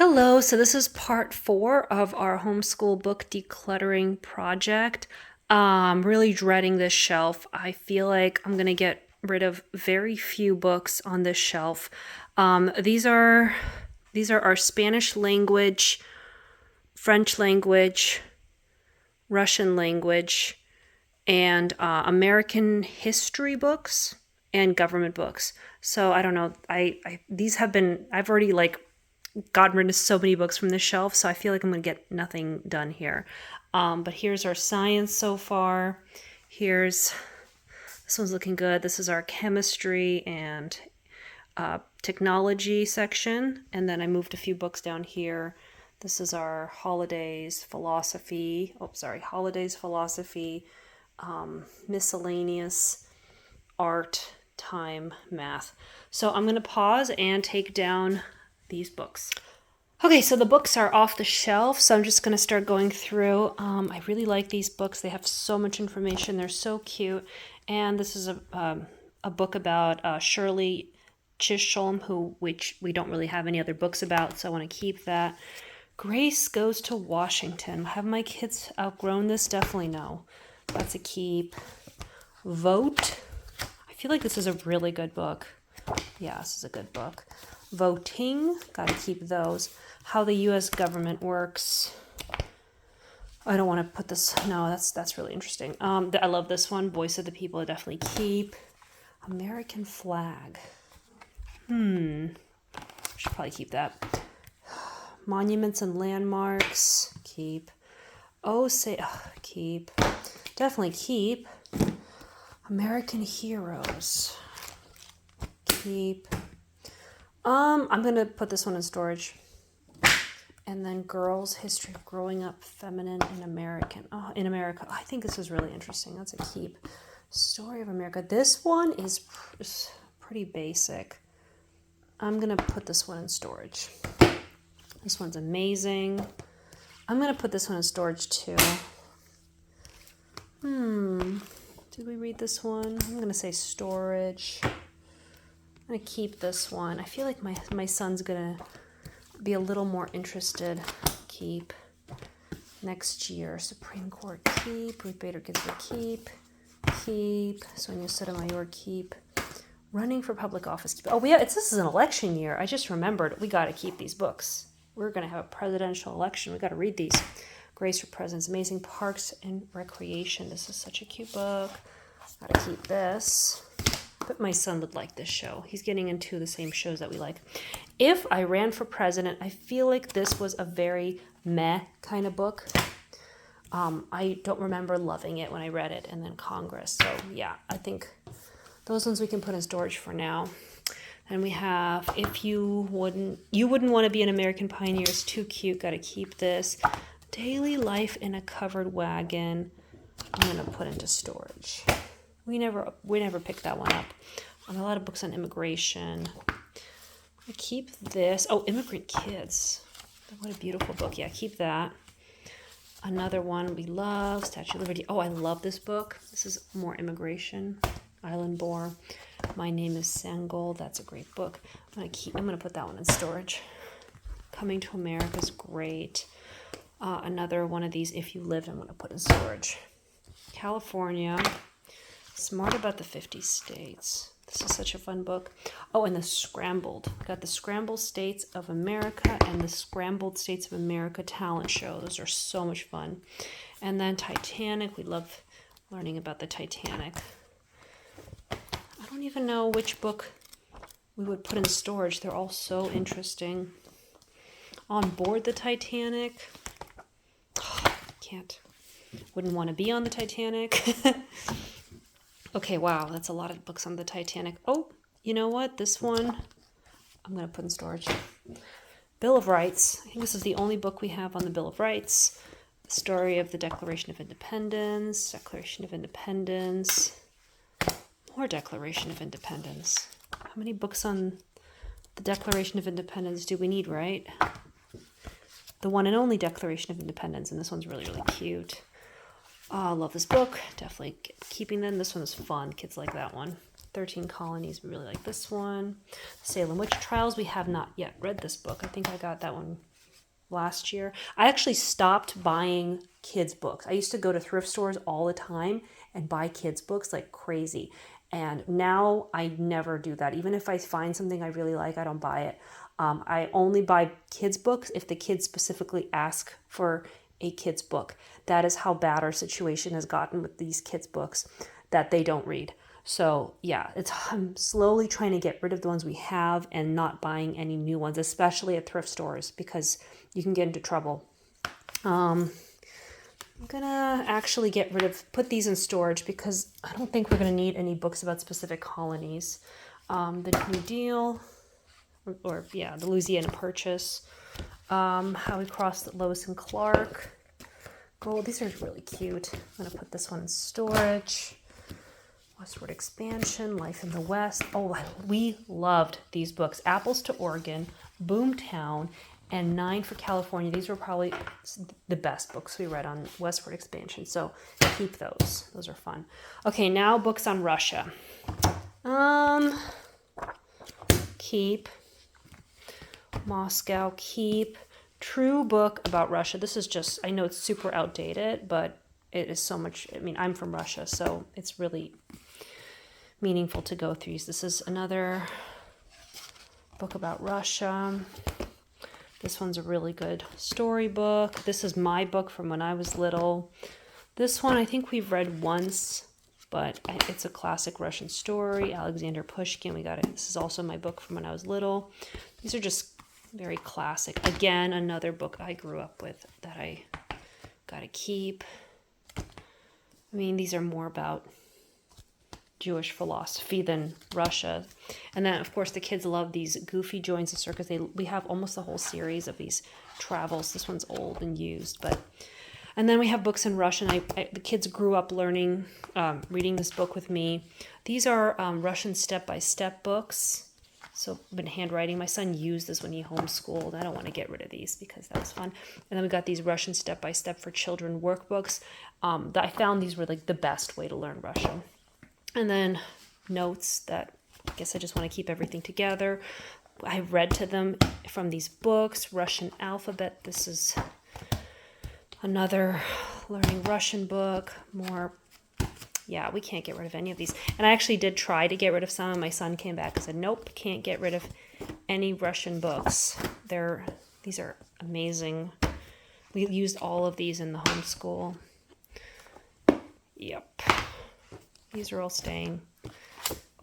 Hello, so this is part 4 of our homeschool book decluttering project. I'm really dreading this shelf. I feel like I'm gonna get rid of very few books on this shelf. These are our Spanish language, French language, Russian language, and American history books and government books. So I don't know. I've already gotten rid of so many books from the shelf, so I feel like I'm gonna get nothing done here. But here's our science so far. Here's This one's looking good. This is our chemistry and technology section, and then I moved a few books down here. This is our holidays philosophy. Holidays philosophy, miscellaneous, art, time, math. So I'm gonna pause and take down these books. Okay, so the books are off the shelf, so I'm just going to start going through. I really like these books. They have so much information. They're so cute. And this is a book about Shirley Chisholm, which we don't really have any other books about, so I want to keep that. Grace Goes to Washington. Have my kids outgrown this? Definitely no. That's a keep. Vote. I feel like this is a really good book. Yeah, this is a good book. Voting, gotta keep those. How the U.S. government works. I don't want to put this. No, that's really interesting. I love this one. Voice of the People, I definitely keep. American flag. Should probably keep that. Monuments and landmarks, keep. Keep. Definitely keep. American heroes, keep. I'm gonna put this one in storage. And then Girls' History of Growing Up Feminine in America. I think this is really interesting. That's a keep. Story of America. This one is pretty basic. I'm gonna put this one in storage. This one's amazing. I'm gonna put this one in storage too. Did we read this one? I'm gonna say storage. I'm gonna keep this one. I feel like my son's gonna be a little more interested. Keep. Next year, Supreme Court, keep. Ruth Bader Ginsburg, keep. Keep. Sonia Sotomayor, keep. Running for public office, keep. Oh, this is an election year. I just remembered we gotta keep these books. We're gonna have a presidential election. We gotta read these. Grace for Presidents, Amazing Parks and Recreation. This is such a cute book. Gotta keep this. But my son would like this show. He's getting into the same shows that we like. If I ran for president, I feel like this was a very meh kind of book. I don't remember loving it when I read it, and then Congress. So yeah, I think those ones we can put in storage for now. And we have If You Wouldn't Want to Be an American Pioneer. It's too cute. Got to keep this. Daily Life in a Covered Wagon. I'm gonna put into storage. We never picked that one up. A lot of books on immigration. I keep this. Oh, Immigrant Kids. What a beautiful book. Yeah, keep that. Another one we love, Statue of Liberty. Oh, I love this book. This is more immigration. Island Boar. My Name is Sangol. That's a great book. I'm gonna put that one in storage. Coming to America is great. Another one of these, If You Lived, I'm gonna put in storage. California. Smart About the 50 States. This is such a fun book. Oh, and The Scrambled. Got The Scrambled States of America and The Scrambled States of America talent show. Those are so much fun. And then Titanic. We love learning about the Titanic. I don't even know which book we would put in storage. They're all so interesting. On Board the Titanic. Wouldn't want to be on the Titanic. Okay, wow, that's a lot of books on the Titanic. Oh, you know what? This one I'm going to put in storage. Bill of Rights. I think this is the only book we have on the Bill of Rights. The story of the Declaration of Independence. Declaration of Independence. More Declaration of Independence. How many books on the Declaration of Independence do we need, right? The one and only Declaration of Independence, and this one's really, really cute. Oh, I love this book. Definitely keeping them. This one is fun. Kids like that one. 13 Colonies. We really like this one. Salem Witch Trials. We have not yet read this book. I think I got that one last year. I actually stopped buying kids books. I used to go to thrift stores all the time and buy kids books like crazy. And now I never do that. Even if I find something I really like, I don't buy it. I only buy kids books if the kids specifically ask for a kids book. That is how bad our situation has gotten with these kids books that they don't read. So yeah, I'm slowly trying to get rid of the ones we have and not buying any new ones, especially at thrift stores, because you can get into trouble. I'm gonna actually put these in storage because I don't think we're gonna need any books about specific colonies. The New Deal, the Louisiana Purchase, How We Crossed Lois and Clark. Gold, these are really cute. I'm gonna put this one in storage. Westward Expansion, Life in the West. Oh, we loved these books. Apples to Oregon, Boomtown, and 9 for California. These were probably the best books we read on Westward Expansion. So keep those. Those are fun. Okay, now books on Russia. Keep. Moscow, keep. True book about Russia. This is just, I know it's super outdated, but it is so much, I mean, I'm from Russia, so it's really meaningful to go through. This is another book about Russia. This one's a really good storybook. This is my book from when I was little. This one I think we've read once, but it's a classic Russian story. Alexander Pushkin, we got it. This is also my book from when I was little. These are just very classic. Again, another book I grew up with that I gotta keep. I mean, these are more about Jewish philosophy than Russia. And then, of course, the kids love these Goofy Joins the Circus. We have almost the whole series of these travels. This one's old and used, but... And then we have books in Russian. The kids grew up learning, reading this book with me. These are Russian step-by-step books. So I've been handwriting. My son used this when he homeschooled. I don't want to get rid of these because that was fun. And then we got these Russian step-by-step for children workbooks. I found these were like the best way to learn Russian. And then notes that I guess I just want to keep everything together. I read to them from these books. Russian alphabet. This is another learning Russian book. More. Yeah, we can't get rid of any of these. And I actually did try to get rid of some, and my son came back and said, nope, can't get rid of any Russian books. These are amazing. We used all of these in the homeschool. Yep. These are all staying.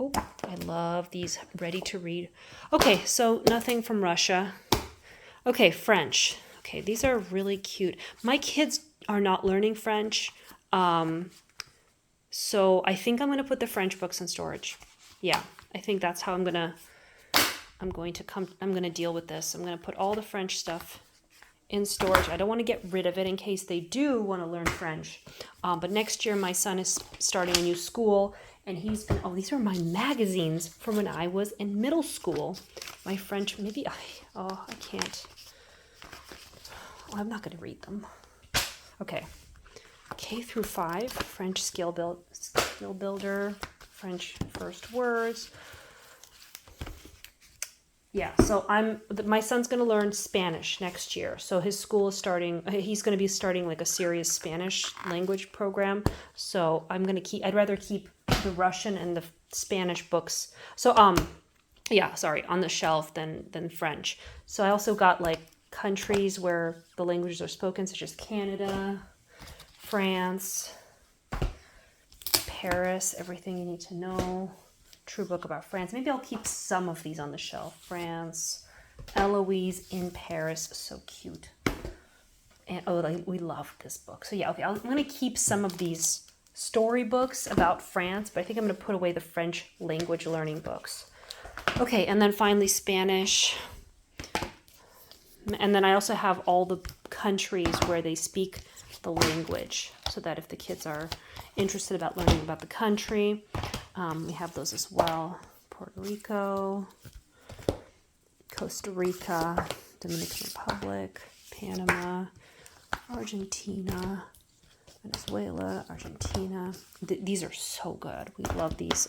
Oh, I love these ready to read. Okay, so nothing from Russia. Okay, French. Okay, these are really cute. My kids are not learning French. So I think I'm going to put the French books in storage. Yeah, I think that's how I'm going to deal with this. I'm going to put all the French stuff in storage. I don't want to get rid of it in case they do want to learn French. But next year my son is starting a new school and he's going to, oh, these are my magazines from when I was in middle school. My French, I can't. Oh, I'm not going to read them. Okay. K through 5, French skill builder, French first words. Yeah, so my son's going to learn Spanish next year. So his school is he's going to be starting like a serious Spanish language program. So I'd rather keep the Russian and the Spanish books. So, on the shelf than French. So I also got like countries where the languages are spoken, such as Canada, France, Paris, everything you need to know. True book about France. Maybe I'll keep some of these on the shelf. France, Eloise in Paris, so cute. And we love this book. So yeah, okay, I'm going to keep some of these storybooks about France, but I think I'm going to put away the French language learning books. Okay, and then finally Spanish. And then I also have all the countries where they speak the language, so that if the kids are interested about learning about the country, we have those as well. Puerto Rico, Costa Rica, Dominican Republic, Panama, Argentina, Venezuela, Argentina. These are so good. We love these.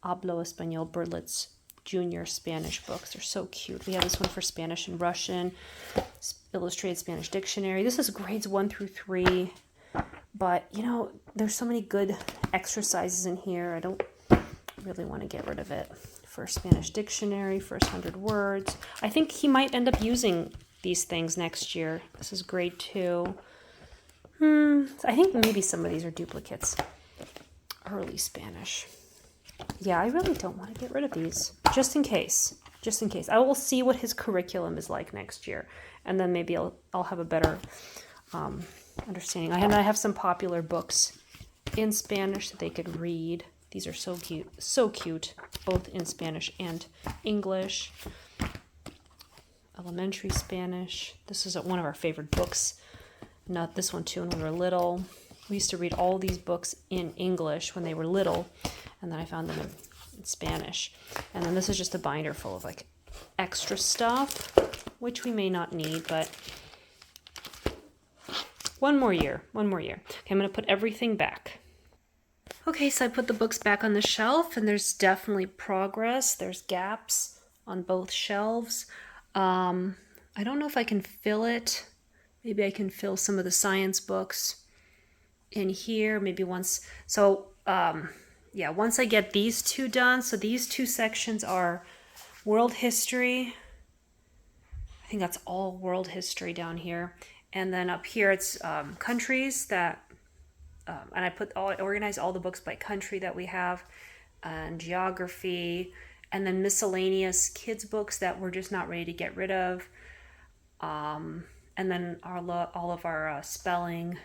Hablo Español, Berlitz junior Spanish books. They're so cute. We have this one for Spanish and Russian, Illustrated Spanish Dictionary. This is grades 1 through 3, but you know, there's so many good exercises in here. I don't really want to get rid of it. For Spanish Dictionary, first 100 words. I think he might end up using these things next year. This is grade 2. I think maybe some of these are duplicates. Early Spanish. Yeah, I really don't want to get rid of these. Just in case. Just in case. I will see what his curriculum is like next year. And then maybe I'll have a better understanding. I have some popular books in Spanish that they could read. These are so cute. So cute. Both in Spanish and English. Elementary Spanish. This is one of our favorite books. Not this one too when we were little. We used to read all these books in English when they were little, and then I found them in Spanish. And then this is just a binder full of like extra stuff, which we may not need, but one more year. Okay, I'm going to put everything back. Okay, so I put the books back on the shelf, and there's definitely progress. There's gaps on both shelves. I don't know if I can fill it. Maybe I can fill some of the science books in here. Maybe once. So, once I get these two done. So these two sections are world history. I think that's all world history down here. And then up here it's countries that, and I organize all the books by country that we have, and geography, and then miscellaneous kids books that we're just not ready to get rid of. And then all of our spelling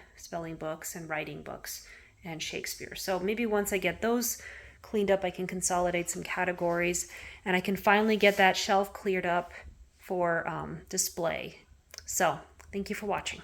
books and writing books and Shakespeare. So maybe once I get those cleaned up, I can consolidate some categories, and I can finally get that shelf cleared up for display. So thank you for watching.